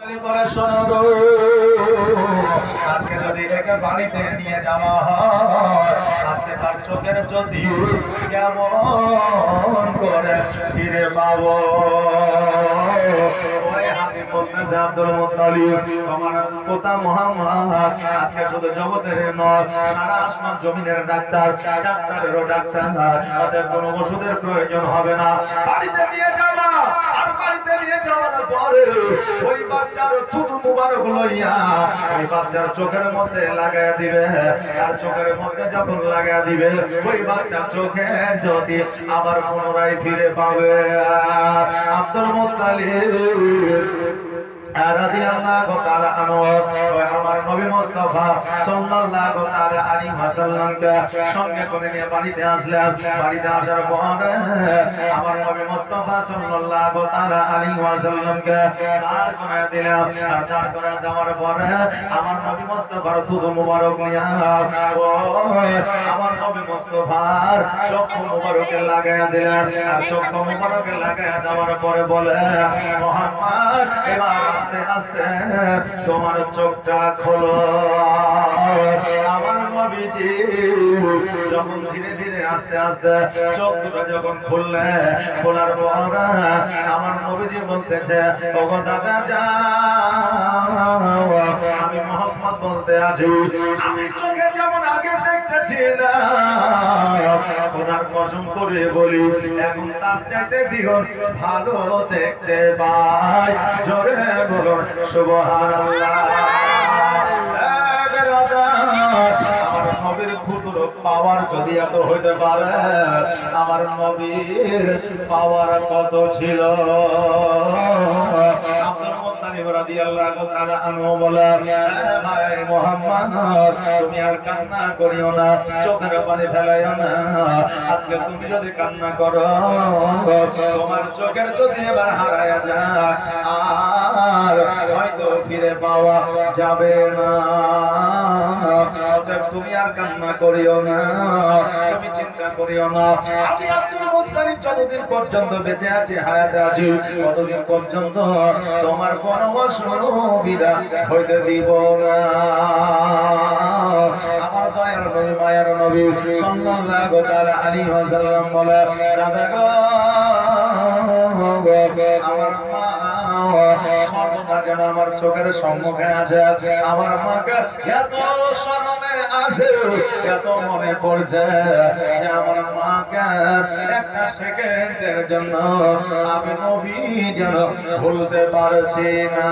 মন্ত্রী বলে শোনো গো, আজকে যদি একে বাড়িতে নিয়ে যাওয়া হয়, আজকে তার চোখের জ্যোতি কেমন করে ফিরে পাবো? ওই হাসি বলতেছে আব্দুল মুত্তালিব, তোমার পোতা মুহাম্মদ আজকে শুধু জগতের নয়, সারা আসমান জমিনের ডাক্তার, ডাক্তারেরও ডাক্তার, তাদের কোনো ওষুধের প্রয়োজন হবে না। বাড়িতে নিয়ে যাবা, আর বাড়িতে নিয়ে যাওয়ার পরে ওই বাচ্চার থুতু মুবারক লইয়া ওই বাচ্চার চোখের মধ্যে লাগায় দিবে। আর চোখের মধ্যে যখন লাগায় দিবে, ওই বাচ্চার চোখের জ্যোতি আবার পুনরায় ফিরে পাবে। আব্দুল মুত্তালিব রাদিয়াল্লাহু তাআলা আনহু আমার নবী মুস্তাফা সাল্লাল্লাহু তাআলা আলাইহি ওয়াসাল্লামকে সঙ্গে করে নিয়ে বাড়িতে আসলেন। বাড়িতে আসার পরে আমার নবী মুস্তাফা সাল্লাল্লাহু তাআলা আলাইহি ওয়াসাল্লামকে দাঁড় করে দিলেন। আর দাঁড় করে দেওয়ার পরে আমার নবী মুস্তাফার থুতু মুবারক নিয়ে আমার নবী মুস্তাফার চক্ষু মুবারকে লাগায়া দিলেন। আর চক্ষু মুবারকে লাগায়া দেওয়ার পরে বলে, মুহাম্মদ এবার আস্তে আস্তে তোমার চোখটা খোলো। আমার নবীজি যখন ধীরে ধীরে আস্তে আস্তে চোখ দুটো যখন খুললে, খোলার পর আমার নবীজি বলতেছে, ওগো দাদা যাও, আমি মুহাম্মদ বলতে আছি, আমি চোখে যেমন আগে দেখতেছিলাম, খোদার কসম করে বলি এখন তার চাইতে দ্বিগুণ ভালো দেখতে পাই। জোরে বলুন সুবহানাল্লাহ। আমার নবীর খুচর পাওয়ার যদি এত হইতে পারে, আমার নবীর পাওয়ার কত ছিল? আব্দুল মুত্তালিব রাদিয়াল্লাহু তাআলা আনহু বলে, ভাই মুহাম্মদ তুমি আর কান্না করিও না, চোখের পানি ফেলাইও না। আজকে তুমি যদি কান্না করো, তোমার চোখের যদি এবার হারায়া যায়, আর হয়তো ফিরে পাওয়া যাবে না। তুমি আর কান্না করিও না, তুমি চিন্তা করিও না। আমি আব্দুল মুত্তালিব যতদিন পর্যন্ত বেঁচে আছি, হায়াতে আছি, ততদিন পর্যন্ত তোমার কোনো অসুবিধা হইতে দিব না। আমার দয়ার নবী, মায়ার নবী সাল্লাল্লাহু তাআলা আলাইহি ওয়াসাল্লাম বলে, দাদা গো, আমার মা সর্বদা যেন আমার চোখের সম্মুখে আছে। আমার মাকে এত স্মরণে আসে, এত মনে পড়ছে যে আমার মাকে একটা সেকেন্ডের জন্য আমি নবী যেন ভুলতে পারছি না।